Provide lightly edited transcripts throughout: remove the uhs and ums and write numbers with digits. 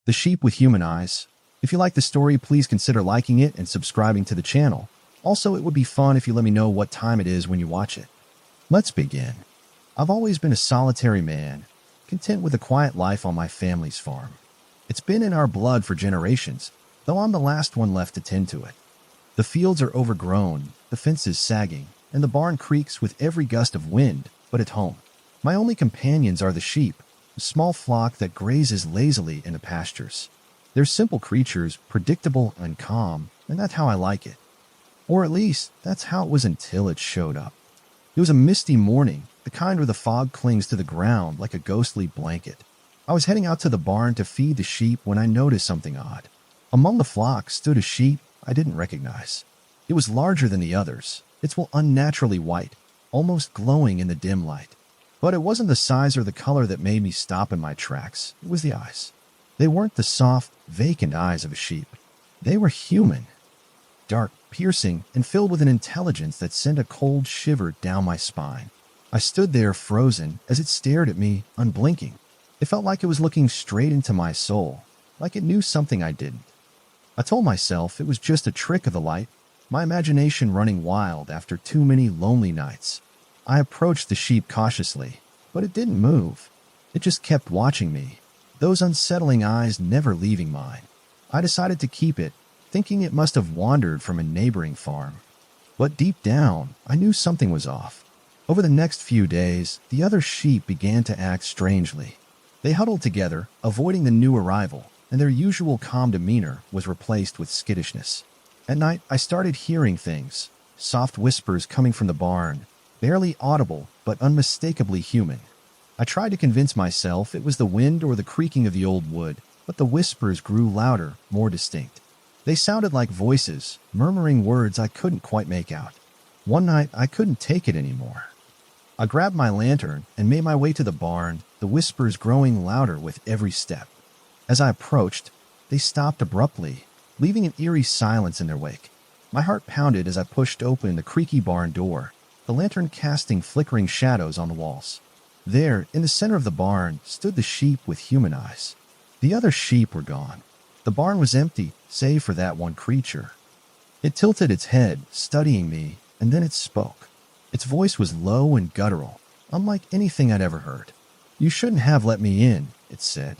The Sheep with Human Eyes. If you like the story, please consider liking it and subscribing to the channel. Also, it would be fun if you let me know what time it is when you watch it. Let's begin. I've always been a solitary man, content with a quiet life on my family's farm. It's been in our blood for generations, though I'm the last one left to tend to it. The fields are overgrown, the fences sagging, and the barn creaks with every gust of wind, but at home. My only companions are the sheep, a small flock that grazes lazily in the pastures. They're simple creatures, predictable and calm, and that's how I like it. Or at least, that's how it was until it showed up. It was a misty morning, the kind where the fog clings to the ground like a ghostly blanket. I was heading out to the barn to feed the sheep when I noticed something odd. Among the flock stood a sheep I didn't recognize. It was larger than the others, its wool unnaturally white, almost glowing in the dim light. But it wasn't the size or the color that made me stop in my tracks. It was the eyes. They weren't the soft, vacant eyes of a sheep. They were human. Dark, piercing, and filled with an intelligence that sent a cold shiver down my spine. I stood there frozen as it stared at me, unblinking. It felt like it was looking straight into my soul, like it knew something I didn't. I told myself it was just a trick of the light, my imagination running wild after too many lonely nights. I approached the sheep cautiously, but it didn't move. It just kept watching me, those unsettling eyes never leaving mine. I decided to keep it, thinking it must have wandered from a neighboring farm. But deep down, I knew something was off. Over the next few days, the other sheep began to act strangely. They huddled together, avoiding the new arrival, and their usual calm demeanor was replaced with skittishness. At night, I started hearing things, soft whispers coming from the barn, barely audible but unmistakably human. I tried to convince myself it was the wind or the creaking of the old wood, but the whispers grew louder, more distinct. They sounded like voices, murmuring words I couldn't quite make out. One night, I couldn't take it anymore. I grabbed my lantern and made my way to the barn, the whispers growing louder with every step. As I approached, they stopped abruptly, leaving an eerie silence in their wake. My heart pounded as I pushed open the creaky barn door, the lantern casting flickering shadows on the walls. There, in the center of the barn, stood the sheep with human eyes. The other sheep were gone. The barn was empty, save for that one creature. It tilted its head, studying me, and then it spoke. Its voice was low and guttural, unlike anything I'd ever heard. "You shouldn't have let me in," it said.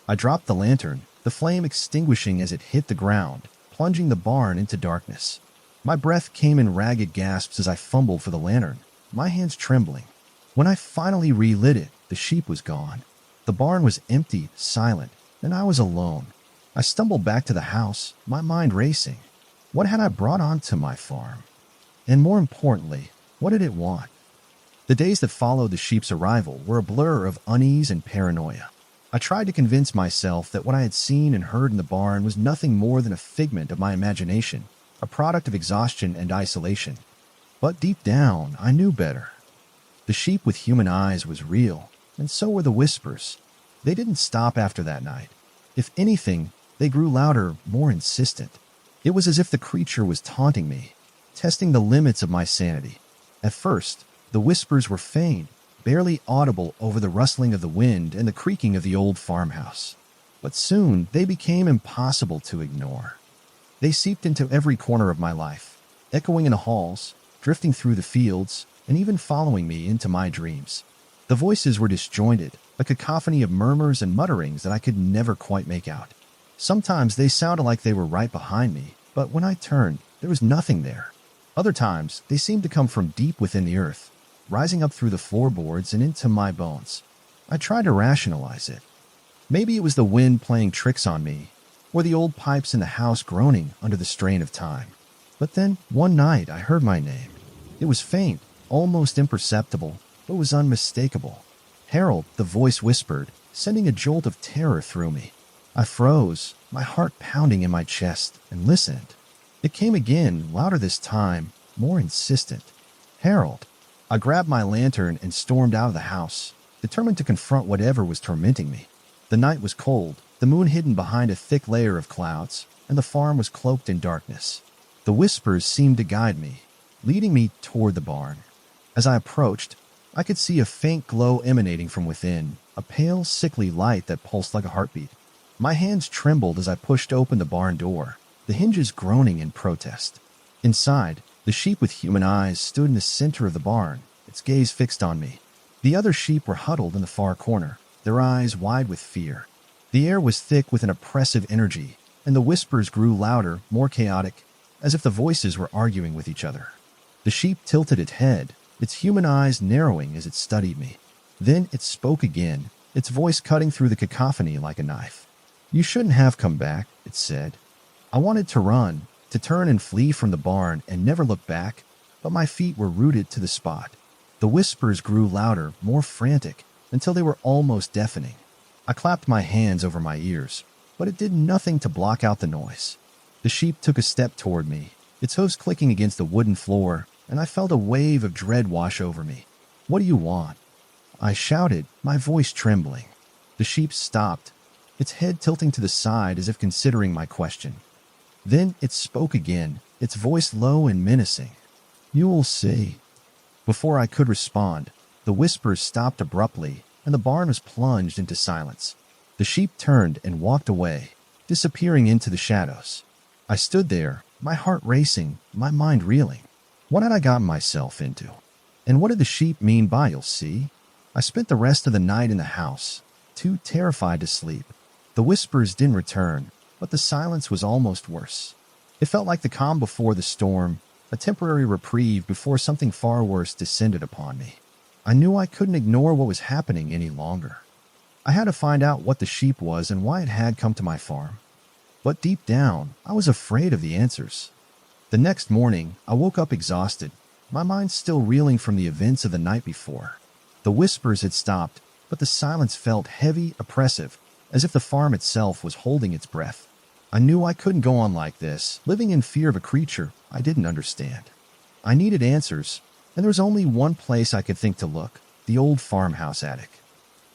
I dropped the lantern, the flame extinguishing as it hit the ground, plunging the barn into darkness. My breath came in ragged gasps as I fumbled for the lantern, my hands trembling. When I finally relit it, the sheep was gone. The barn was empty, silent, and I was alone. I stumbled back to the house, my mind racing. What had I brought onto my farm? And more importantly, what did it want? The days that followed the sheep's arrival were a blur of unease and paranoia. I tried to convince myself that what I had seen and heard in the barn was nothing more than a figment of my imagination, a product of exhaustion and isolation. But deep down, I knew better. The sheep with human eyes was real, and so were the whispers. They didn't stop after that night. If anything, they grew louder, more insistent. It was as if the creature was taunting me, testing the limits of my sanity. At first, the whispers were faint, barely audible over the rustling of the wind and the creaking of the old farmhouse. But soon, they became impossible to ignore. They seeped into every corner of my life, echoing in the halls, drifting through the fields, and even following me into my dreams. The voices were disjointed, a cacophony of murmurs and mutterings that I could never quite make out. Sometimes they sounded like they were right behind me, but when I turned, there was nothing there. Other times, they seemed to come from deep within the earth, rising up through the floorboards and into my bones. I tried to rationalize it. Maybe it was the wind playing tricks on me, or the old pipes in the house groaning under the strain of time. But then, one night, I heard my name. It was faint, almost imperceptible, but was unmistakable. "Harold," the voice whispered, sending a jolt of terror through me. I froze, my heart pounding in my chest, and listened. It came again, louder this time, more insistent. "Harold." I grabbed my lantern and stormed out of the house, determined to confront whatever was tormenting me. The night was cold, the moon hidden behind a thick layer of clouds, and the farm was cloaked in darkness. The whispers seemed to guide me, leading me toward the barn. As I approached, I could see a faint glow emanating from within, a pale, sickly light that pulsed like a heartbeat. My hands trembled as I pushed open the barn door, the hinges groaning in protest. Inside, the sheep with human eyes stood in the center of the barn, its gaze fixed on me. The other sheep were huddled in the far corner, their eyes wide with fear. The air was thick with an oppressive energy, and the whispers grew louder, more chaotic, as if the voices were arguing with each other. The sheep tilted its head, its human eyes narrowing as it studied me. Then it spoke again, its voice cutting through the cacophony like a knife. "You shouldn't have come back," it said. I wanted to run, to turn and flee from the barn and never look back, but my feet were rooted to the spot. The whispers grew louder, more frantic, until they were almost deafening. I clapped my hands over my ears, but it did nothing to block out the noise. The sheep took a step toward me, its hooves clicking against the wooden floor, and I felt a wave of dread wash over me. "What do you want?" I shouted, my voice trembling. The sheep stopped, its head tilting to the side as if considering my question. Then it spoke again, its voice low and menacing. "You will see." Before I could respond, the whispers stopped abruptly, and the barn was plunged into silence. The sheep turned and walked away, disappearing into the shadows. I stood there, my heart racing, my mind reeling. What had I gotten myself into? And what did the sheep mean by "you'll see"? I spent the rest of the night in the house, too terrified to sleep. The whispers didn't return, but the silence was almost worse. It felt like the calm before the storm, a temporary reprieve before something far worse descended upon me. I knew I couldn't ignore what was happening any longer. I had to find out what the sheep was and why it had come to my farm. But deep down, I was afraid of the answers. The next morning, I woke up exhausted, my mind still reeling from the events of the night before. The whispers had stopped, but the silence felt heavy, oppressive, as if the farm itself was holding its breath. I knew I couldn't go on like this, living in fear of a creature I didn't understand. I needed answers, and there was only one place I could think to look: the old farmhouse attic.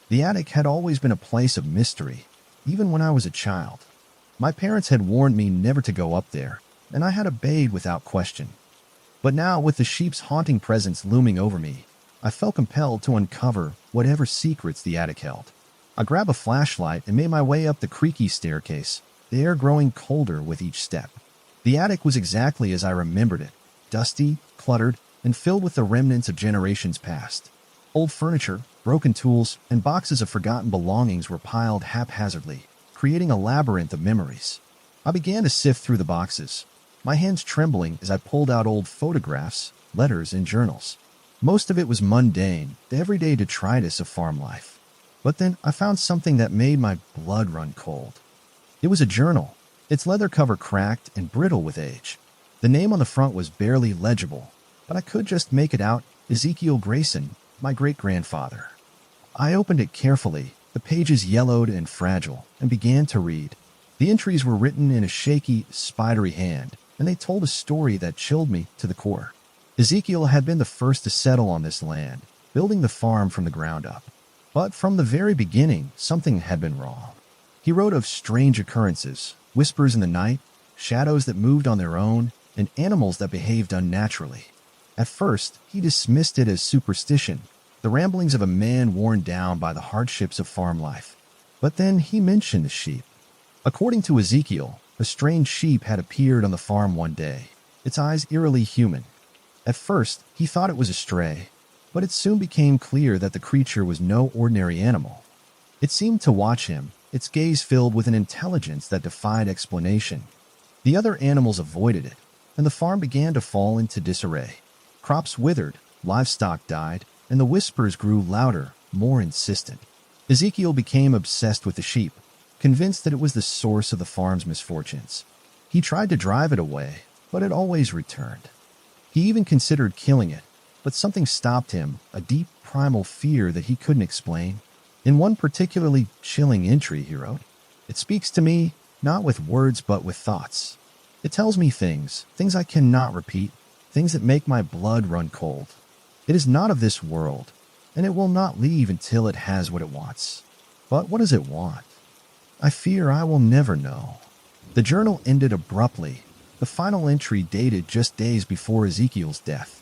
The attic had always been a place of mystery, even when I was a child. My parents had warned me never to go up there, and I had obeyed without question. But now, with the sheep's haunting presence looming over me, I felt compelled to uncover whatever secrets the attic held. I grabbed a flashlight and made my way up the creaky staircase, the air growing colder with each step. The attic was exactly as I remembered it, dusty, cluttered, and filled with the remnants of generations past. Old furniture, broken tools, and boxes of forgotten belongings were piled haphazardly, creating a labyrinth of memories. I began to sift through the boxes, my hands trembling as I pulled out old photographs, letters, and journals. Most of it was mundane, the everyday detritus of farm life. But then I found something that made my blood run cold. It was a journal, its leather cover cracked and brittle with age. The name on the front was barely legible, but I could just make it out: Ezekiel Grayson, my great-grandfather. I opened it carefully, the pages yellowed and fragile, and began to read. The entries were written in a shaky, spidery hand, and they told a story that chilled me to the core. Ezekiel had been the first to settle on this land, building the farm from the ground up. But from the very beginning, something had been wrong. He wrote of strange occurrences, whispers in the night, shadows that moved on their own, and animals that behaved unnaturally. At first, he dismissed it as superstition, the ramblings of a man worn down by the hardships of farm life. But then he mentioned the sheep. According to Ezekiel, a strange sheep had appeared on the farm one day, its eyes eerily human. At first, he thought it was a stray, but it soon became clear that the creature was no ordinary animal. It seemed to watch him, its gaze filled with an intelligence that defied explanation. The other animals avoided it, and the farm began to fall into disarray. Crops withered, livestock died, and the whispers grew louder, more insistent. Ezekiel became obsessed with the sheep, convinced that it was the source of the farm's misfortunes. He tried to drive it away, but it always returned. He even considered killing it, but something stopped him, a deep, primal fear that he couldn't explain. In one particularly chilling entry, he wrote, "It speaks to me, not with words but with thoughts. It tells me things I cannot repeat, things that make my blood run cold. It is not of this world, and it will not leave until it has what it wants. But what does it want? I fear I will never know." The journal ended abruptly, the final entry dated just days before Ezekiel's death.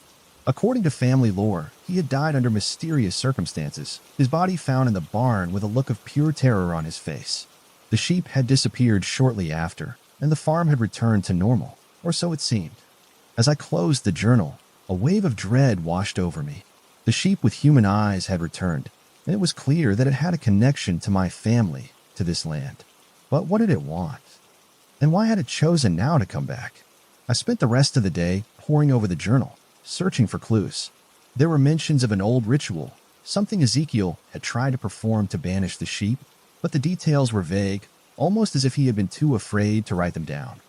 According to family lore, he had died under mysterious circumstances, his body found in the barn with a look of pure terror on his face. The sheep had disappeared shortly after, and the farm had returned to normal, or so it seemed. As I closed the journal, a wave of dread washed over me. The sheep with human eyes had returned, and it was clear that it had a connection to my family, to this land. But what did it want? And why had it chosen now to come back? I spent the rest of the day poring over the journal, searching for clues. There were mentions of an old ritual, something Ezekiel had tried to perform to banish the sheep, but the details were vague, almost as if he had been too afraid to write them down.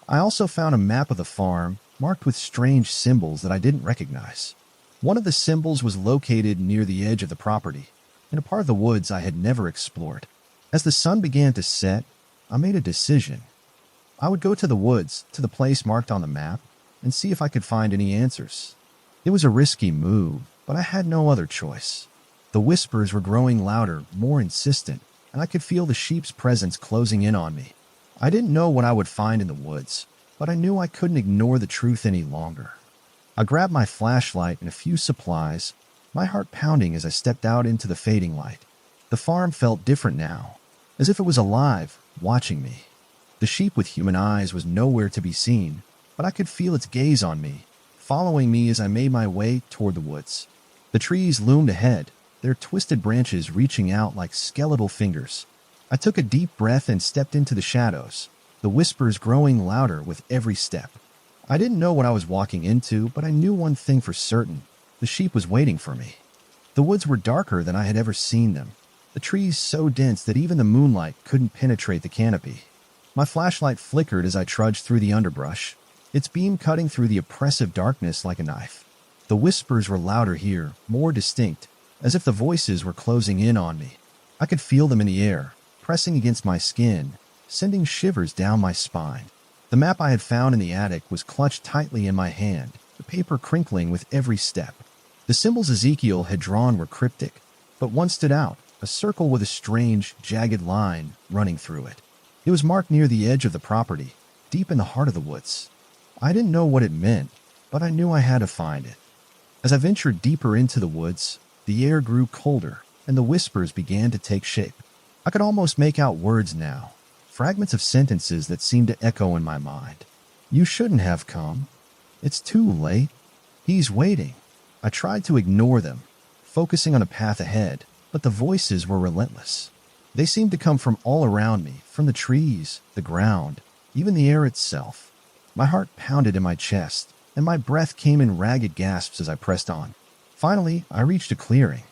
I also found a map of the farm, marked with strange symbols that I didn't recognize. One of the symbols was located near the edge of the property, in a part of the woods I had never explored. As the sun began to set, I made a decision. I would go to the woods, to the place marked on the map, and see if I could find any answers. It was a risky move, but I had no other choice. The whispers were growing louder, more insistent, and I could feel the sheep's presence closing in on me. I didn't know what I would find in the woods, but I knew I couldn't ignore the truth any longer. I grabbed my flashlight and a few supplies, my heart pounding as I stepped out into the fading light. The farm felt different now, as if it was alive, watching me. The sheep with human eyes was nowhere to be seen, but I could feel its gaze on me, following me as I made my way toward the woods. The trees loomed ahead, their twisted branches reaching out like skeletal fingers. I took a deep breath and stepped into the shadows, the whispers growing louder with every step. I didn't know what I was walking into, but I knew one thing for certain. The sheep was waiting for me. The woods were darker than I had ever seen them, the trees so dense that even the moonlight couldn't penetrate the canopy. My flashlight flickered as I trudged through the underbrush, its beam cutting through the oppressive darkness like a knife. The whispers were louder here, more distinct, as if the voices were closing in on me. I could feel them in the air, pressing against my skin, sending shivers down my spine. The map I had found in the attic was clutched tightly in my hand, the paper crinkling with every step. The symbols Ezekiel had drawn were cryptic, but one stood out, a circle with a strange, jagged line running through it. It was marked near the edge of the property, deep in the heart of the woods. I didn't know what it meant, but I knew I had to find it. As I ventured deeper into the woods, the air grew colder, and the whispers began to take shape. I could almost make out words now, fragments of sentences that seemed to echo in my mind. You shouldn't have come. It's too late. He's waiting. I tried to ignore them, focusing on a path ahead, but the voices were relentless. They seemed to come from all around me, from the trees, the ground, even the air itself. My heart pounded in my chest, and my breath came in ragged gasps as I pressed on. Finally, I reached a clearing.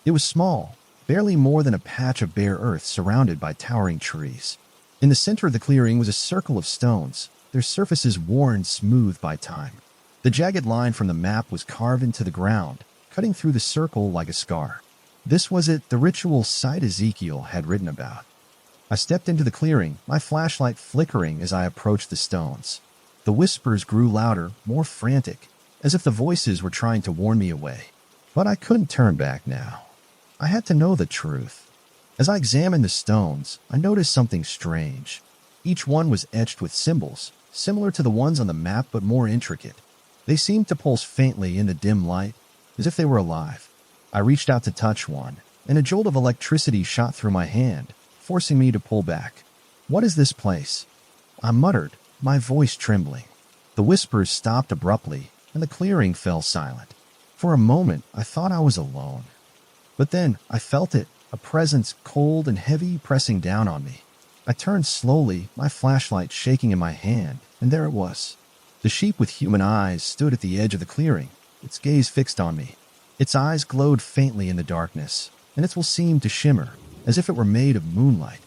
It was small, barely more than a patch of bare earth surrounded by towering trees. In the center of the clearing was a circle of stones, their surfaces worn smooth by time. The jagged line from the map was carved into the ground, cutting through the circle like a scar. This was it, the ritual site Ezekiel had written about. I stepped into the clearing, my flashlight flickering as I approached the stones. The whispers grew louder, more frantic, as if the voices were trying to warn me away. But I couldn't turn back now. I had to know the truth. As I examined the stones, I noticed something strange. Each one was etched with symbols, similar to the ones on the map but more intricate. They seemed to pulse faintly in the dim light, as if they were alive. I reached out to touch one, and a jolt of electricity shot through my hand, forcing me to pull back. What is this place? I muttered, my voice trembling. The whispers stopped abruptly, and the clearing fell silent. For a moment, I thought I was alone. But then I felt it, a presence cold and heavy pressing down on me. I turned slowly, my flashlight shaking in my hand, and there it was. The sheep with human eyes stood at the edge of the clearing, its gaze fixed on me. Its eyes glowed faintly in the darkness, and its will seemed to shimmer, as if it were made of moonlight.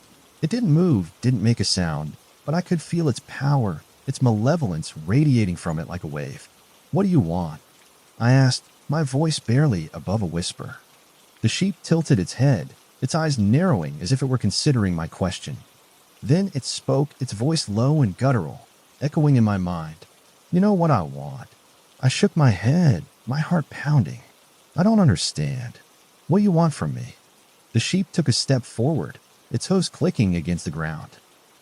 It didn't move, didn't make a sound, but I could feel its power, its malevolence radiating from it like a wave. What do you want? I asked, my voice barely above a whisper. The sheep tilted its head, its eyes narrowing as if it were considering my question. Then it spoke, its voice low and guttural, echoing in my mind. You know what I want? I shook my head, my heart pounding. I don't understand. What do you want from me? The sheep took a step forward, its hooves clicking against the ground.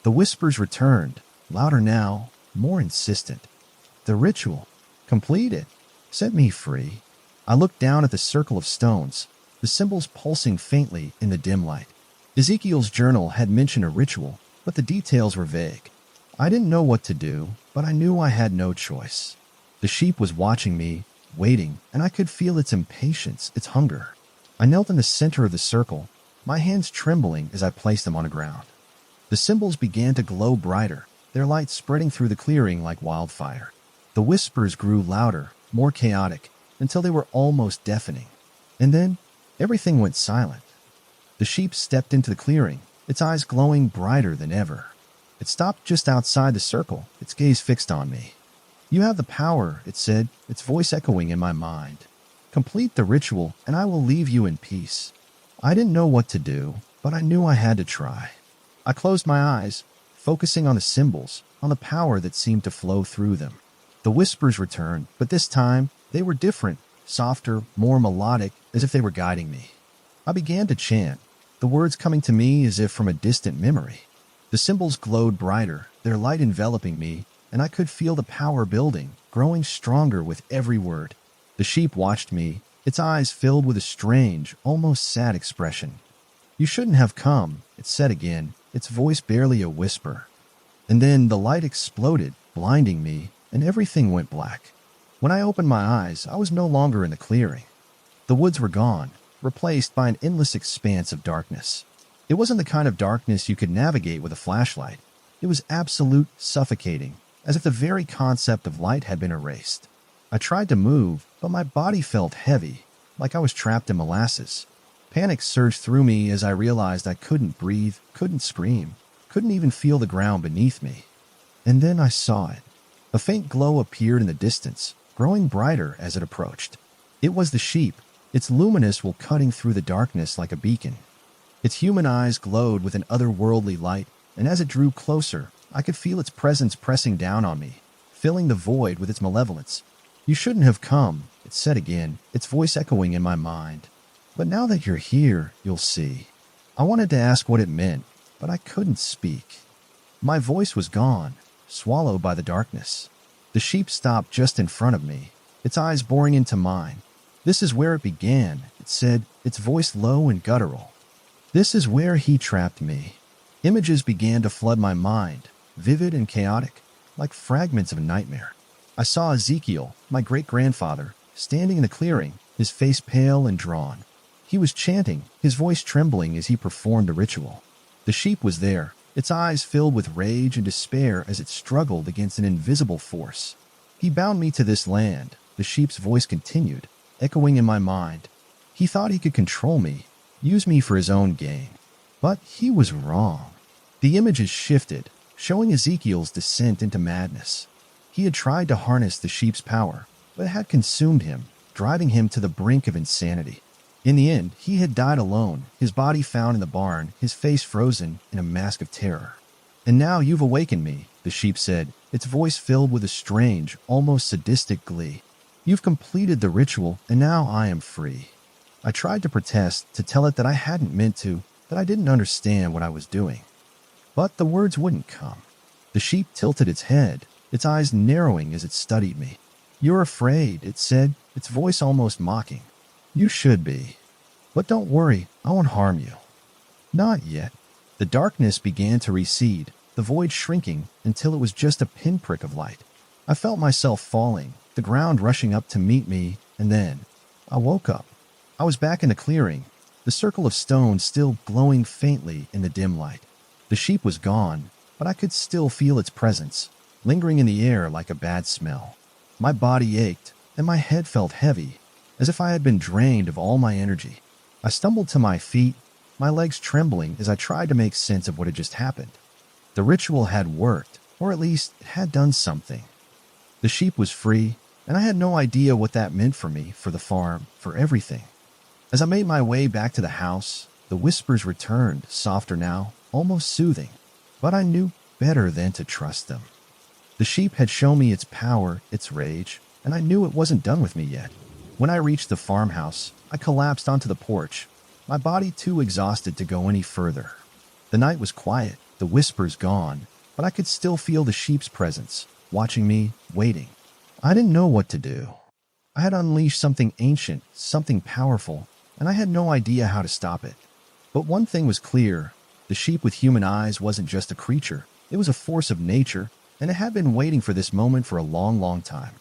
The whispers returned, louder now, more insistent. The ritual, completed, set me free. I looked down at the circle of stones, the symbols pulsing faintly in the dim light. Ezekiel's journal had mentioned a ritual, but the details were vague. I didn't know what to do, but I knew I had no choice. The sheep was watching me, waiting, and I could feel its impatience, its hunger. I knelt in the center of the circle, my hands trembling as I placed them on the ground. The symbols began to glow brighter, their light spreading through the clearing like wildfire. The whispers grew louder, more chaotic, until they were almost deafening. And then, everything went silent. The sheep stepped into the clearing, its eyes glowing brighter than ever. It stopped just outside the circle, its gaze fixed on me. "You have the power," it said, its voice echoing in my mind. "Complete the ritual, and I will leave you in peace." I didn't know what to do, but I knew I had to try. I closed my eyes, focusing on the symbols, on the power that seemed to flow through them. The whispers returned, but this time, they were different, softer, more melodic, as if they were guiding me. I began to chant, the words coming to me as if from a distant memory. The symbols glowed brighter, their light enveloping me, and I could feel the power building, growing stronger with every word. The sheep watched me, its eyes filled with a strange, almost sad expression. "You shouldn't have come," it said again, its voice barely a whisper. And then the light exploded, blinding me, and everything went black. When I opened my eyes, I was no longer in the clearing. The woods were gone, replaced by an endless expanse of darkness. It wasn't the kind of darkness you could navigate with a flashlight. It was absolute, suffocating, as if the very concept of light had been erased. I tried to move, but my body felt heavy, like I was trapped in molasses. Panic surged through me as I realized I couldn't breathe, couldn't scream, couldn't even feel the ground beneath me. And then I saw it. A faint glow appeared in the distance, growing brighter as it approached. It was the sheep, its luminous wool cutting through the darkness like a beacon. Its human eyes glowed with an otherworldly light, and as it drew closer, I could feel its presence pressing down on me, filling the void with its malevolence. "You shouldn't have come," it said again, its voice echoing in my mind. "But now that you're here, you'll see." I wanted to ask what it meant, but I couldn't speak. My voice was gone, swallowed by the darkness. The sheep stopped just in front of me, its eyes boring into mine. "This is where it began," it said, its voice low and guttural. "This is where he trapped me." Images began to flood my mind, vivid and chaotic, like fragments of a nightmare. I saw Ezekiel, my great-grandfather, standing in the clearing, his face pale and drawn. He was chanting, his voice trembling as he performed the ritual. The sheep was there, its eyes filled with rage and despair as it struggled against an invisible force. "He bound me to this land," the sheep's voice continued, echoing in my mind. "He thought he could control me, use me for his own gain. But he was wrong." The images shifted, showing Ezekiel's descent into madness. He had tried to harness the sheep's power, but it had consumed him, driving him to the brink of insanity. In the end, he had died alone, his body found in the barn, his face frozen in a mask of terror. "And now you've awakened me," the sheep said, its voice filled with a strange, almost sadistic glee. "You've completed the ritual, and now I am free." I tried to protest, to tell it that I hadn't meant to, that I didn't understand what I was doing. But the words wouldn't come. The sheep tilted its head, its eyes narrowing as it studied me. "You're afraid," it said, its voice almost mocking. "You should be. But don't worry, I won't harm you." Not yet. The darkness began to recede, the void shrinking until it was just a pinprick of light. I felt myself falling, the ground rushing up to meet me, and then I woke up. I was back in the clearing, the circle of stone still glowing faintly in the dim light. The sheep was gone, but I could still feel its presence, lingering in the air like a bad smell. My body ached, and my head felt heavy, as if I had been drained of all my energy. I stumbled to my feet, my legs trembling as I tried to make sense of what had just happened. The ritual had worked, or at least it had done something. The sheep was free, and I had no idea what that meant for me, for the farm, for everything. As I made my way back to the house, the whispers returned, softer now, almost soothing, but I knew better than to trust them. The sheep had shown me its power, its rage, and I knew it wasn't done with me yet. When I reached the farmhouse, I collapsed onto the porch, my body too exhausted to go any further. The night was quiet, the whispers gone, but I could still feel the sheep's presence, watching me, waiting. I didn't know what to do. I had unleashed something ancient, something powerful, and I had no idea how to stop it. But one thing was clear, The sheep with human eyes wasn't just a creature, it was a force of nature, and it had been waiting for this moment for a long, long time.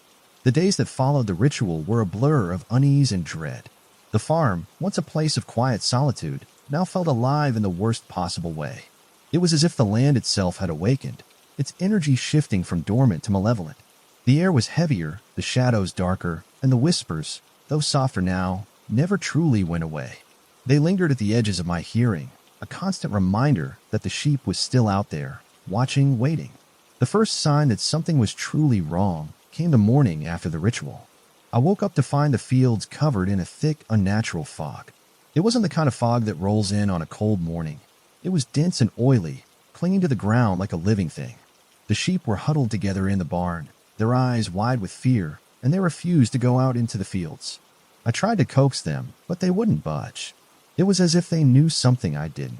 The days that followed the ritual were a blur of unease and dread. The farm, once a place of quiet solitude, now felt alive in the worst possible way. It was as if the land itself had awakened, its energy shifting from dormant to malevolent. The air was heavier, the shadows darker, and the whispers, though softer now, never truly went away. They lingered at the edges of my hearing, a constant reminder that the sheep was still out there, watching, waiting. The first sign that something was truly wrong came the morning after the ritual. I woke up to find the fields covered in a thick, unnatural fog. It wasn't the kind of fog that rolls in on a cold morning. It was dense and oily, clinging to the ground like a living thing. The sheep were huddled together in the barn, their eyes wide with fear, and they refused to go out into the fields. I tried to coax them, but they wouldn't budge. It was as if they knew something I didn't.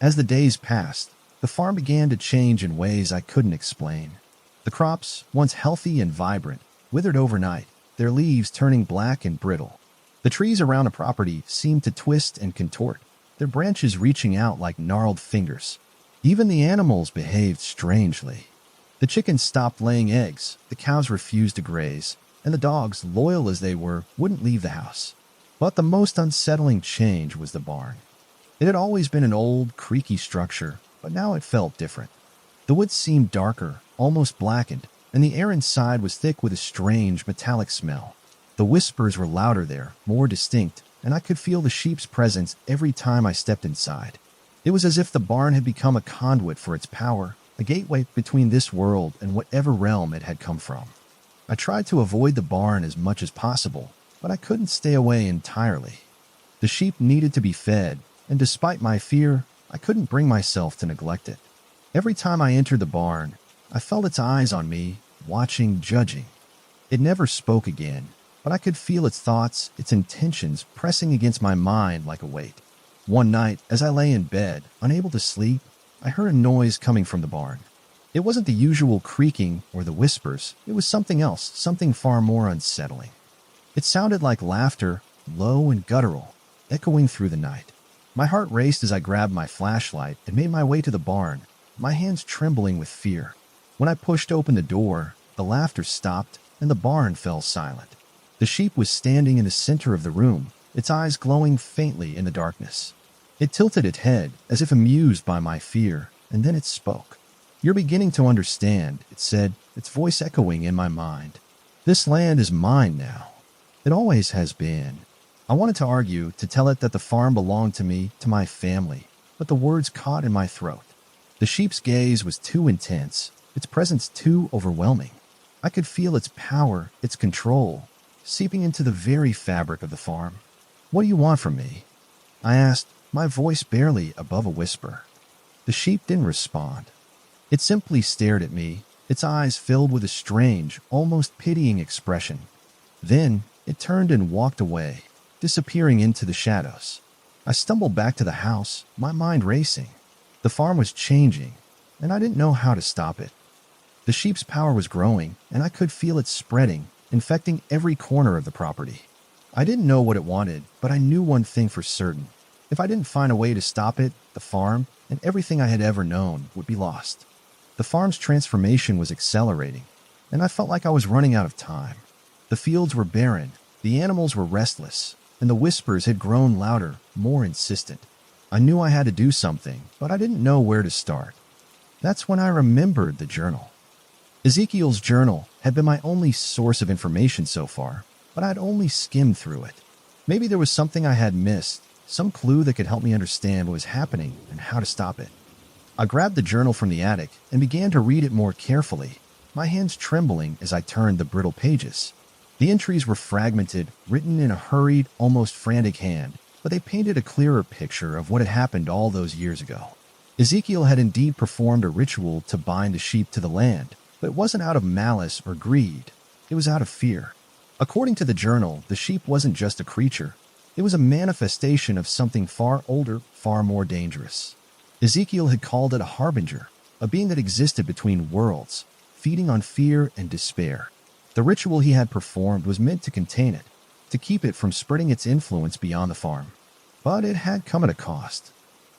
As the days passed, the farm began to change in ways I couldn't explain. The crops, once healthy and vibrant, withered overnight, their leaves turning black and brittle. The trees around the property seemed to twist and contort, their branches reaching out like gnarled fingers. Even the animals behaved strangely. The chickens stopped laying eggs, the cows refused to graze, and the dogs, loyal as they were, wouldn't leave the house. But the most unsettling change was the barn. It had always been an old, creaky structure, but now it felt different. The wood seemed darker, almost blackened, and the air inside was thick with a strange, metallic smell. The whispers were louder there, more distinct, and I could feel the sheep's presence every time I stepped inside. It was as if the barn had become a conduit for its power, a gateway between this world and whatever realm it had come from. I tried to avoid the barn as much as possible, but I couldn't stay away entirely. The sheep needed to be fed, and despite my fear, I couldn't bring myself to neglect it. Every time I entered the barn, I felt its eyes on me, watching, judging. It never spoke again, but I could feel its thoughts, its intentions pressing against my mind like a weight. One night, as I lay in bed, unable to sleep, I heard a noise coming from the barn. It wasn't the usual creaking or the whispers. It was something else, something far more unsettling. It sounded like laughter, low and guttural, echoing through the night. My heart raced as I grabbed my flashlight and made my way to the barn, my hands trembling with fear. When I pushed open the door, the laughter stopped and the barn fell silent. The sheep was standing in the center of the room, its eyes glowing faintly in the darkness. It tilted its head as if amused by my fear, and then it spoke. "You're beginning to understand," it said, its voice echoing in my mind. "This land is mine now. It always has been." I wanted to argue, to tell it that the farm belonged to me, to my family, but the words caught in my throat. The sheep's gaze was too intense, its presence too overwhelming. I could feel its power, its control, seeping into the very fabric of the farm. "What do you want from me?" I asked, my voice barely above a whisper. The sheep didn't respond. It simply stared at me, its eyes filled with a strange, almost pitying expression. Then it turned and walked away, disappearing into the shadows. I stumbled back to the house, my mind racing. The farm was changing, and I didn't know how to stop it. The sheep's power was growing, and I could feel it spreading, infecting every corner of the property. I didn't know what it wanted, but I knew one thing for certain. If I didn't find a way to stop it, the farm, and everything I had ever known, would be lost. The farm's transformation was accelerating, and I felt like I was running out of time. The fields were barren, the animals were restless, and the whispers had grown louder, more insistent. I knew I had to do something, but I didn't know where to start. That's when I remembered the journal. Ezekiel's journal had been my only source of information so far, but I'd only skimmed through it. Maybe there was something I had missed, some clue that could help me understand what was happening and how to stop it. I grabbed the journal from the attic and began to read it more carefully, my hands trembling as I turned the brittle pages. The entries were fragmented, written in a hurried, almost frantic hand, but they painted a clearer picture of what had happened all those years ago. Ezekiel had indeed performed a ritual to bind the sheep to the land, but it wasn't out of malice or greed. It was out of fear. According to the journal, the sheep wasn't just a creature. It was a manifestation of something far older, far more dangerous. Ezekiel had called it a harbinger, a being that existed between worlds, feeding on fear and despair. The ritual he had performed was meant to contain it, to keep it from spreading its influence beyond the farm. But it had come at a cost.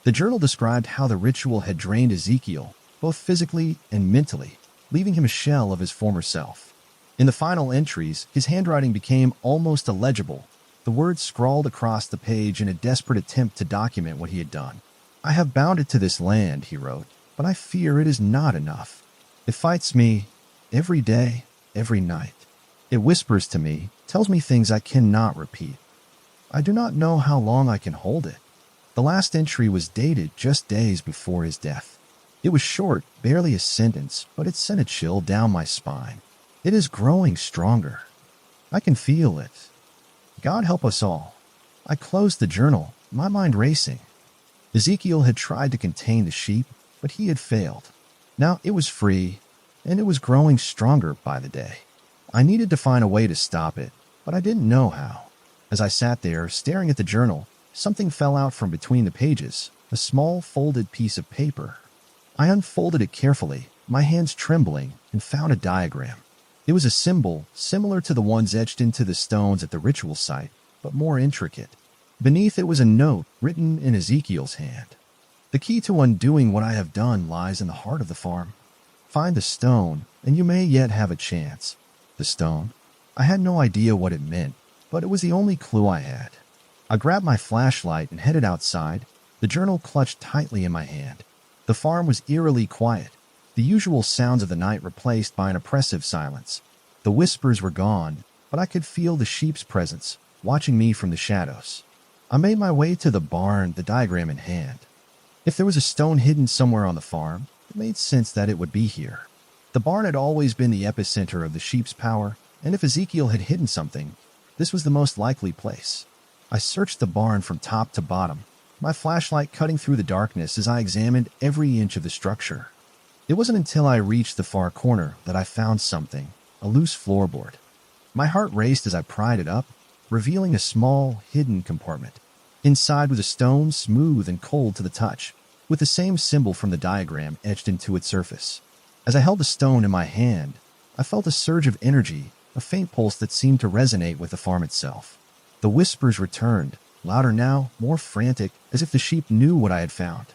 The journal described how the ritual had drained Ezekiel, both physically and mentally, leaving him a shell of his former self. In the final entries, his handwriting became almost illegible, the words scrawled across the page in a desperate attempt to document what he had done. "I have bound it to this land," he wrote, "but I fear it is not enough. It fights me every day, every night. It whispers to me, tells me things I cannot repeat. I do not know how long I can hold it." The last entry was dated just days before his death. It was short, barely a sentence, but it sent a chill down my spine. "It is growing stronger. I can feel it. God help us all." I closed the journal, my mind racing. Ezekiel had tried to contain the sheep, but he had failed. Now it was free, and it was growing stronger by the day. I needed to find a way to stop it, but I didn't know how. As I sat there, staring at the journal, something fell out from between the pages, a small folded piece of paper. I unfolded it carefully, my hands trembling, and found a diagram. It was a symbol similar to the ones etched into the stones at the ritual site, but more intricate. Beneath it was a note written in Ezekiel's hand. "The key to undoing what I have done lies in the heart of the farm. Find the stone, and you may yet have a chance." The stone? I had no idea what it meant, but it was the only clue I had. I grabbed my flashlight and headed outside, the journal clutched tightly in my hand. The farm was eerily quiet, the usual sounds of the night replaced by an oppressive silence. The whispers were gone, but I could feel the sheep's presence, watching me from the shadows. I made my way to the barn, the diagram in hand. If there was a stone hidden somewhere on the farm, it made sense that it would be here. The barn had always been the epicenter of the sheep's power, and if Ezekiel had hidden something, this was the most likely place. I searched the barn from top to bottom, my flashlight cutting through the darkness as I examined every inch of the structure. It wasn't until I reached the far corner that I found something, a loose floorboard. My heart raced as I pried it up, revealing a small, hidden compartment. Inside was a stone smooth and cold to the touch, with the same symbol from the diagram etched into its surface. As I held the stone in my hand, I felt a surge of energy, a faint pulse that seemed to resonate with the farm itself. The whispers returned, louder now, more frantic, as if the sheep knew what I had found.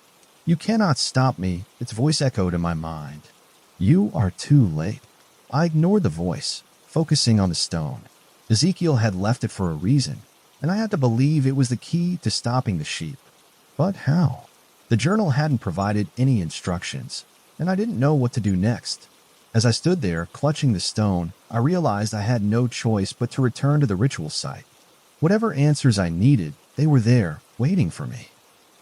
"You cannot stop me," its voice echoed in my mind. "You are too late." I ignored the voice, focusing on the stone. Ezekiel had left it for a reason, and I had to believe it was the key to stopping the sheep. But how? The journal hadn't provided any instructions, and I didn't know what to do next. As I stood there, clutching the stone, I realized I had no choice but to return to the ritual site. Whatever answers I needed, they were there, waiting for me.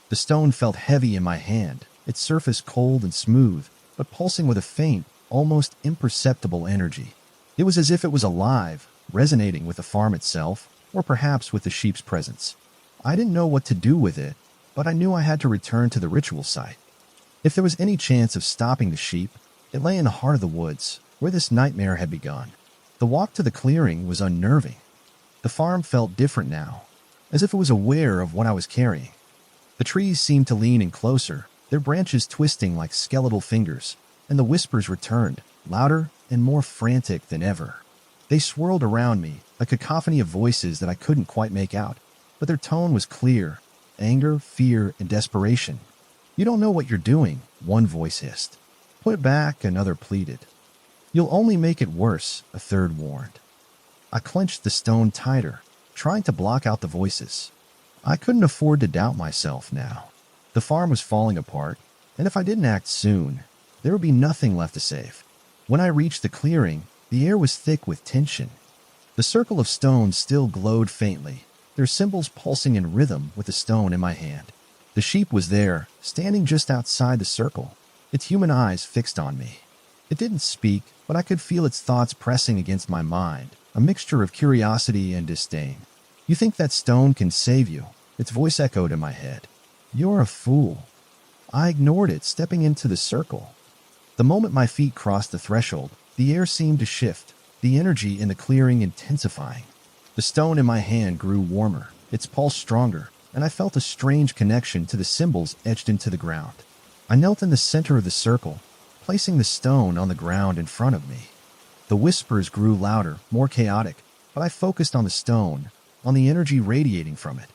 The stone felt heavy in my hand, its surface cold and smooth, but pulsing with a faint, almost imperceptible energy. It was as if it was alive, resonating with the farm itself, or perhaps with the sheep's presence. I didn't know what to do with it, but I knew I had to return to the ritual site. If there was any chance of stopping the sheep, it lay in the heart of the woods, where this nightmare had begun. The walk to the clearing was unnerving. The farm felt different now, as if it was aware of what I was carrying. The trees seemed to lean in closer, their branches twisting like skeletal fingers, and the whispers returned, louder and more frantic than ever. They swirled around me, a cacophony of voices that I couldn't quite make out, but their tone was clear: anger, fear, and desperation. "You don't know what you're doing," one voice hissed. "Put it back," another pleaded. "You'll only make it worse," a third warned. I clenched the stone tighter, trying to block out the voices. I couldn't afford to doubt myself now. The farm was falling apart, and if I didn't act soon, there would be nothing left to save. When I reached the clearing, the air was thick with tension. The circle of stones still glowed faintly, their symbols pulsing in rhythm with the stone in my hand. The sheep was there, standing just outside the circle, its human eyes fixed on me. It didn't speak, but I could feel its thoughts pressing against my mind, a mixture of curiosity and disdain. "You think that stone can save you?" its voice echoed in my head. "You're a fool." I ignored it, stepping into the circle. The moment my feet crossed the threshold, the air seemed to shift, the energy in the clearing intensifying. The stone in my hand grew warmer, its pulse stronger, and I felt a strange connection to the symbols etched into the ground. I knelt in the center of the circle, placing the stone on the ground in front of me. The whispers grew louder, more chaotic, but I focused on the stone, on the energy radiating from it.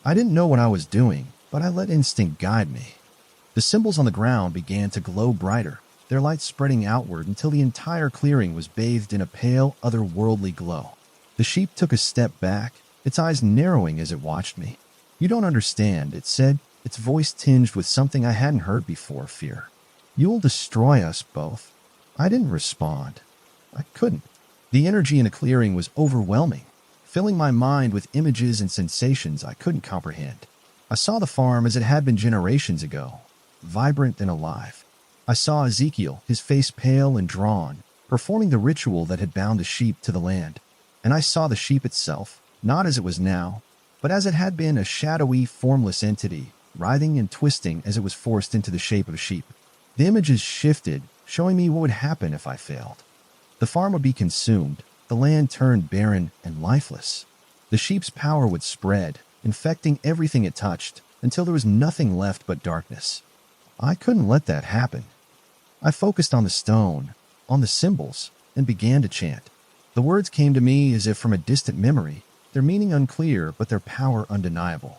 I didn't know what I was doing, but I let instinct guide me. The symbols on the ground began to glow brighter, their light spreading outward until the entire clearing was bathed in a pale, otherworldly glow. The sheep took a step back, its eyes narrowing as it watched me. "You don't understand," it said, its voice tinged with something I hadn't heard before, fear. "You'll destroy us both." I didn't respond. I couldn't. The energy in the clearing was overwhelming, filling my mind with images and sensations I couldn't comprehend. I saw the farm as it had been generations ago, vibrant and alive. I saw Ezekiel, his face pale and drawn, performing the ritual that had bound the sheep to the land. And I saw the sheep itself, not as it was now, but as it had been, a shadowy, formless entity, writhing and twisting as it was forced into the shape of a sheep. The images shifted, showing me what would happen if I failed. The farm would be consumed, the land turned barren and lifeless. The sheep's power would spread, infecting everything it touched, until there was nothing left but darkness. I couldn't let that happen. I focused on the stone, on the symbols, and began to chant. The words came to me as if from a distant memory, their meaning unclear but their power undeniable.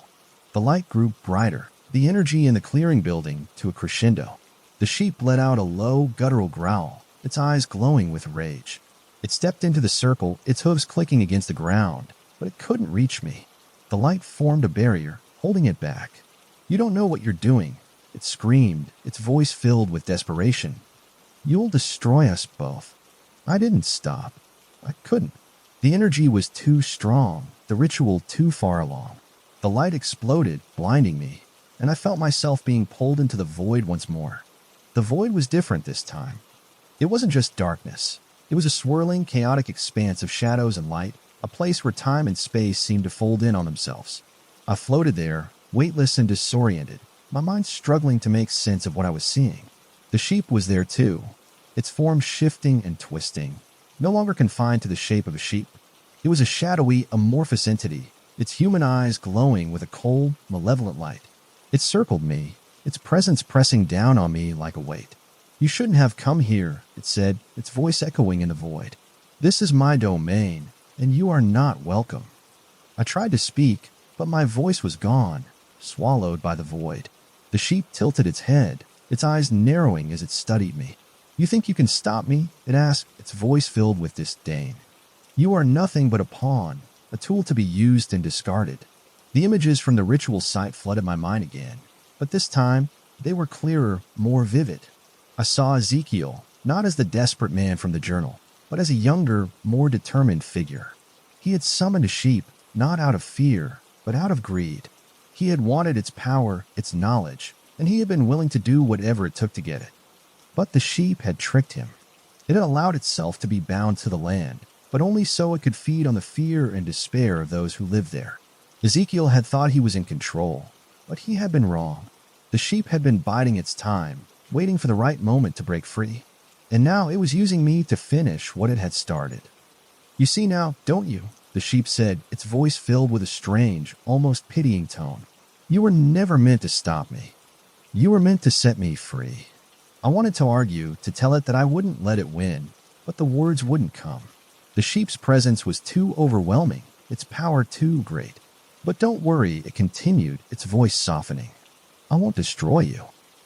The light grew brighter, the energy in the clearing building to a crescendo. The sheep let out a low, guttural growl, its eyes glowing with rage. It stepped into the circle, its hooves clicking against the ground, but it couldn't reach me. The light formed a barrier, holding it back. "You don't know what you're doing," it screamed, its voice filled with desperation. "You'll destroy us both." I didn't stop. I couldn't. The energy was too strong, the ritual too far along. The light exploded, blinding me, and I felt myself being pulled into the void once more. The void was different this time. It wasn't just darkness. It was a swirling, chaotic expanse of shadows and light, a place where time and space seemed to fold in on themselves. I floated there, weightless and disoriented, my mind struggling to make sense of what I was seeing. The sheep was there too, its form shifting and twisting, no longer confined to the shape of a sheep. It was a shadowy, amorphous entity, its human eyes glowing with a cold, malevolent light. It circled me, its presence pressing down on me like a weight. "You shouldn't have come here," it said, its voice echoing in the void. "This is my domain, and you are not welcome." I tried to speak, but my voice was gone, swallowed by the void. The sheep tilted its head, its eyes narrowing as it studied me. "You think you can stop me?" it asked, its voice filled with disdain. "You are nothing but a pawn, a tool to be used and discarded." The images from the ritual site flooded my mind again, but this time they were clearer, more vivid. I saw Ezekiel, not as the desperate man from the journal, but as a younger, more determined figure. He had summoned a sheep, not out of fear, but out of greed. He had wanted its power, its knowledge, and he had been willing to do whatever it took to get it. But the sheep had tricked him. It had allowed itself to be bound to the land, but only so it could feed on the fear and despair of those who lived there. Ezekiel had thought he was in control, but he had been wrong. The sheep had been biding its time, waiting for the right moment to break free. And now it was using me to finish what it had started. "You see now, don't you?" the sheep said, its voice filled with a strange, almost pitying tone. "You were never meant to stop me. You were meant to set me free." I wanted to argue, to tell it that I wouldn't let it win, but the words wouldn't come. The sheep's presence was too overwhelming, its power too great. "But don't worry," it continued, its voice softening. "I won't destroy you.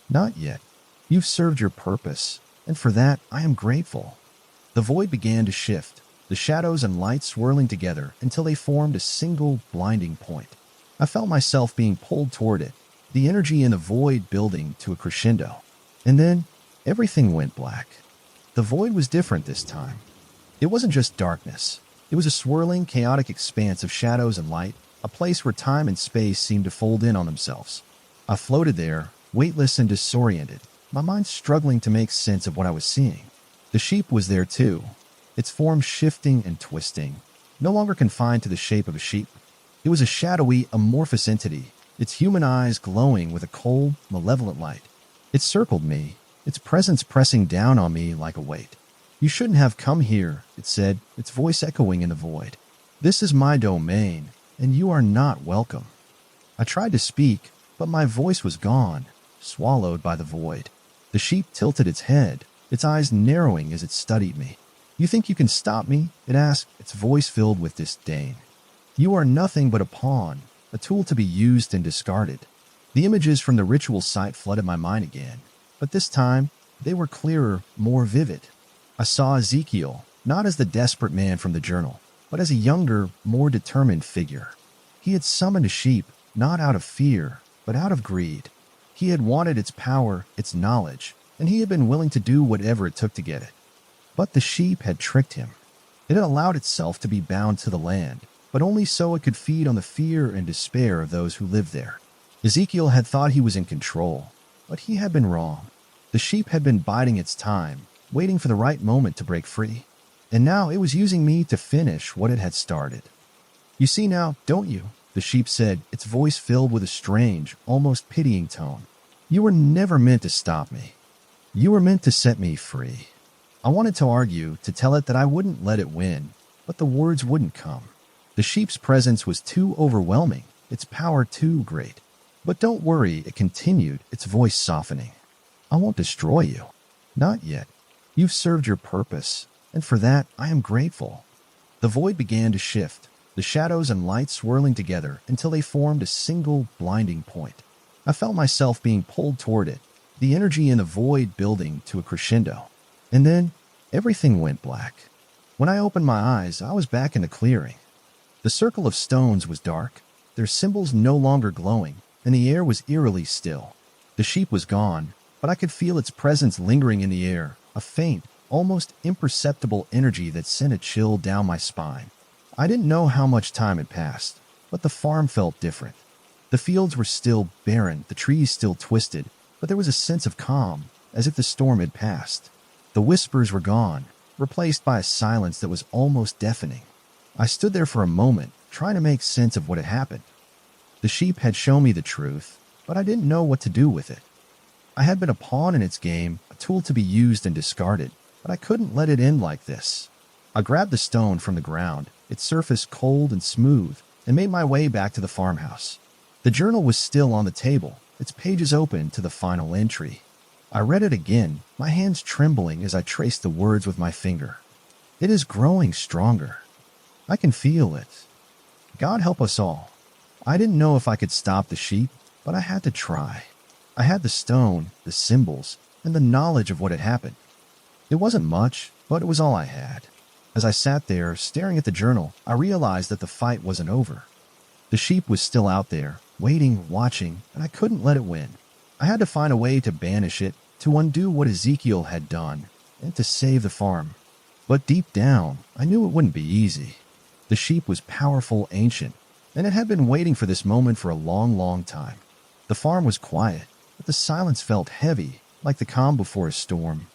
Not yet. You've served your purpose, and for that I am grateful." The void began to shift, the shadows and light swirling together until they formed a single blinding point. I felt myself being pulled toward it, the energy in the void building to a crescendo. And then everything went black. The void was different this time. It wasn't just darkness. It was a swirling, chaotic expanse of shadows and light, a place where time and space seemed to fold in on themselves. I floated there, weightless and disoriented, my mind struggling to make sense of what I was seeing. The sheep was there too, its form shifting and twisting, no longer confined to the shape of a sheep. It was a shadowy, amorphous entity, its human eyes glowing with a cold, malevolent light. It circled me, its presence pressing down on me like a weight. "You shouldn't have come here," it said, its voice echoing in the void. "This is my domain, and you are not welcome." I tried to speak, but my voice was gone, swallowed by the void. The sheep tilted its head, its eyes narrowing as it studied me. "You think you can stop me?" it asked, its voice filled with disdain. "You are nothing but a pawn, a tool to be used and discarded." The images from the ritual site flooded my mind again, but this time they were clearer, more vivid. I saw Ezekiel, not as the desperate man from the journal, but as a younger, more determined figure. He had summoned a sheep, not out of fear, but out of greed. He had wanted its power, its knowledge, and he had been willing to do whatever it took to get it. But the sheep had tricked him. It had allowed itself to be bound to the land, but only so it could feed on the fear and despair of those who lived there. Ezekiel had thought he was in control, but he had been wrong. The sheep had been biding its time, waiting for the right moment to break free. And now it was using me to finish what it had started. "You see now, don't you?" the sheep said, its voice filled with a strange, almost pitying tone. "You were never meant to stop me. You were meant to set me free." I wanted to argue, to tell it that I wouldn't let it win, but the words wouldn't come. The sheep's presence was too overwhelming, its power too great. "But don't worry," it continued, its voice softening. "I won't destroy you. Not yet. You've served your purpose, and for that I am grateful." The void began to shift, the shadows and light swirling together until they formed a single blinding point. I felt myself being pulled toward it, the energy in the void building to a crescendo. And then everything went black. When I opened my eyes, I was back in the clearing. The circle of stones was dark, their symbols no longer glowing, and the air was eerily still. The sheep was gone, but I could feel its presence lingering in the air, a faint, almost imperceptible energy that sent a chill down my spine. I didn't know how much time had passed, but the farm felt different. The fields were still barren, the trees still twisted, but there was a sense of calm, as if the storm had passed. The whispers were gone, replaced by a silence that was almost deafening. I stood there for a moment, trying to make sense of what had happened. The sheep had shown me the truth, but I didn't know what to do with it. I had been a pawn in its game, a tool to be used and discarded, but I couldn't let it end like this. I grabbed the stone from the ground, its surface cold and smooth, and made my way back to the farmhouse. The journal was still on the table, its pages open to the final entry. I read it again, my hands trembling as I traced the words with my finger. "It is growing stronger. I can feel it. God help us all." I didn't know if I could stop the sheep, but I had to try. I had the stone, the symbols, and the knowledge of what had happened. It wasn't much, but it was all I had. As I sat there, staring at the journal, I realized that the fight wasn't over. The sheep was still out there, waiting, watching, and I couldn't let it win. I had to find a way to banish it, to undo what Ezekiel had done, and to save the farm. But deep down, I knew it wouldn't be easy. The sheep was powerful, ancient, and it had been waiting for this moment for a long, long time. The farm was quiet, but the silence felt heavy, like the calm before a storm.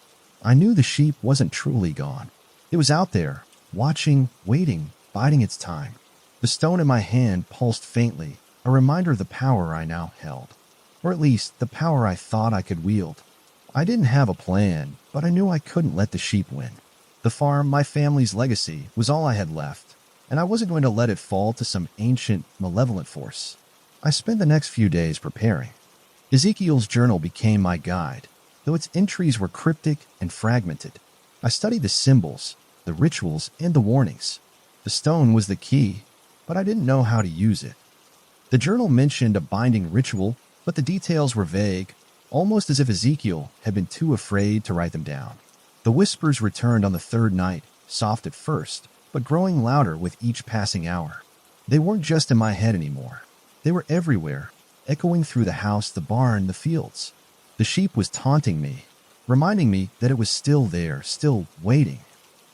I knew the sheep wasn't truly gone. It was out there, watching, waiting, biding its time. The stone in my hand pulsed faintly, a reminder of the power I now held. Or at least, the power I thought I could wield. I didn't have a plan, but I knew I couldn't let the sheep win. The farm, my family's legacy, was all I had left, and I wasn't going to let it fall to some ancient, malevolent force. I spent the next few days preparing. Ezekiel's journal became my guide, though its entries were cryptic and fragmented. I studied the symbols, the rituals, and the warnings. The stone was the key, but I didn't know how to use it. The journal mentioned a binding ritual, but the details were vague, almost as if Ezekiel had been too afraid to write them down. The whispers returned on the third night, soft at first, but growing louder with each passing hour. They weren't just in my head anymore. They were everywhere, echoing through the house, the barn, the fields. The sheep was taunting me, reminding me that it was still there, still waiting.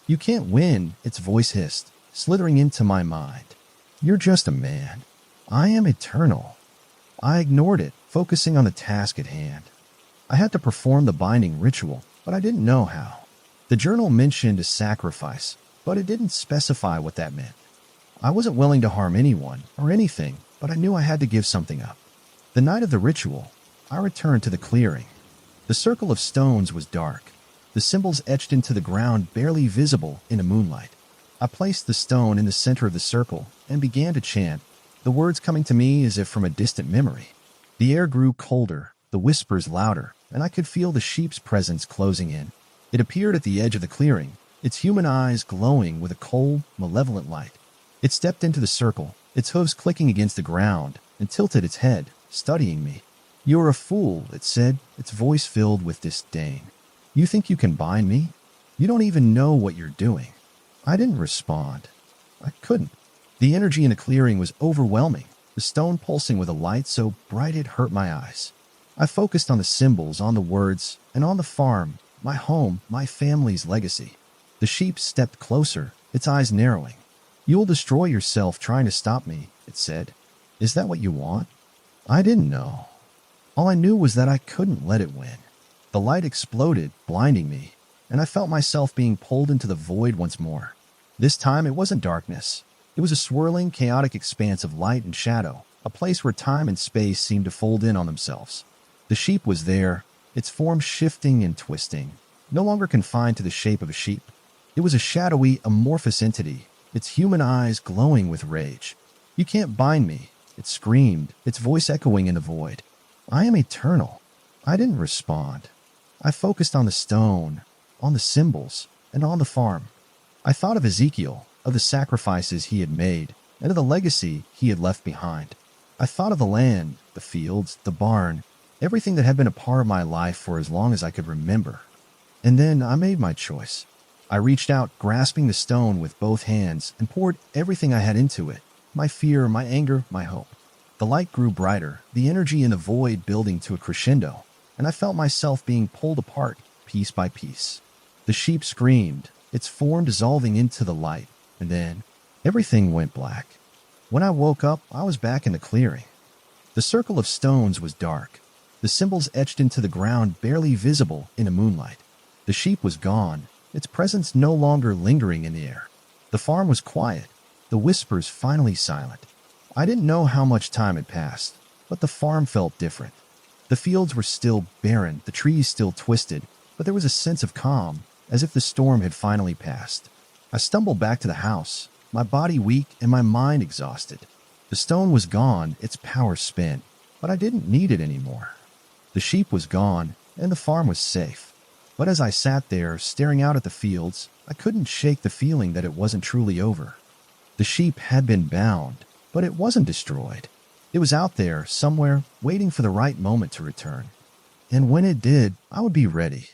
"You can't win," its voice hissed, slithering into my mind. "You're just a man. I am eternal." I ignored it, focusing on the task at hand. I had to perform the binding ritual, but I didn't know how. The journal mentioned a sacrifice, but it didn't specify what that meant. I wasn't willing to harm anyone or anything, but I knew I had to give something up. The night of the ritual, I returned to the clearing. The circle of stones was dark, the symbols etched into the ground barely visible in the moonlight. I placed the stone in the center of the circle and began to chant, the words coming to me as if from a distant memory. The air grew colder, the whispers louder, and I could feel the sheep's presence closing in. It appeared at the edge of the clearing, its human eyes glowing with a cold, malevolent light. It stepped into the circle, its hooves clicking against the ground, and tilted its head, studying me. "You're a fool," it said, its voice filled with disdain. "You think you can bind me? You don't even know what you're doing." I didn't respond. I couldn't. The energy in the clearing was overwhelming, the stone pulsing with a light so bright it hurt my eyes. I focused on the symbols, on the words, and on the farm, my home, my family's legacy. The sheep stepped closer, its eyes narrowing. "You'll destroy yourself trying to stop me," it said. "Is that what you want?" I didn't know. All I knew was that I couldn't let it win. The light exploded, blinding me, and I felt myself being pulled into the void once more. This time it wasn't darkness. It was a swirling, chaotic expanse of light and shadow, a place where time and space seemed to fold in on themselves. The sheep was there, its form shifting and twisting, no longer confined to the shape of a sheep. It was a shadowy, amorphous entity, its human eyes glowing with rage. "You can't bind me," it screamed, its voice echoing in the void. "I am eternal." I didn't respond. I focused on the stone, on the symbols, and on the farm. I thought of Ezekiel, of the sacrifices he had made, and of the legacy he had left behind. I thought of the land, the fields, the barn, everything that had been a part of my life for as long as I could remember. And then I made my choice. I reached out, grasping the stone with both hands, and poured everything I had into it, my fear, my anger, my hope. The light grew brighter, the energy in the void building to a crescendo, and I felt myself being pulled apart, piece by piece. The sheep screamed, its form dissolving into the light, and then everything went black. When I woke up, I was back in the clearing. The circle of stones was dark, the symbols etched into the ground barely visible in the moonlight. The sheep was gone, its presence no longer lingering in the air. The farm was quiet, the whispers finally silent. I didn't know how much time had passed, but the farm felt different. The fields were still barren, the trees still twisted, but there was a sense of calm, as if the storm had finally passed. I stumbled back to the house, my body weak and my mind exhausted. The stone was gone, its power spent, but I didn't need it anymore. The sheep was gone, and the farm was safe. But as I sat there, staring out at the fields, I couldn't shake the feeling that it wasn't truly over. The sheep had been bound, but it wasn't destroyed. It was out there, somewhere, waiting for the right moment to return. And when it did, I would be ready.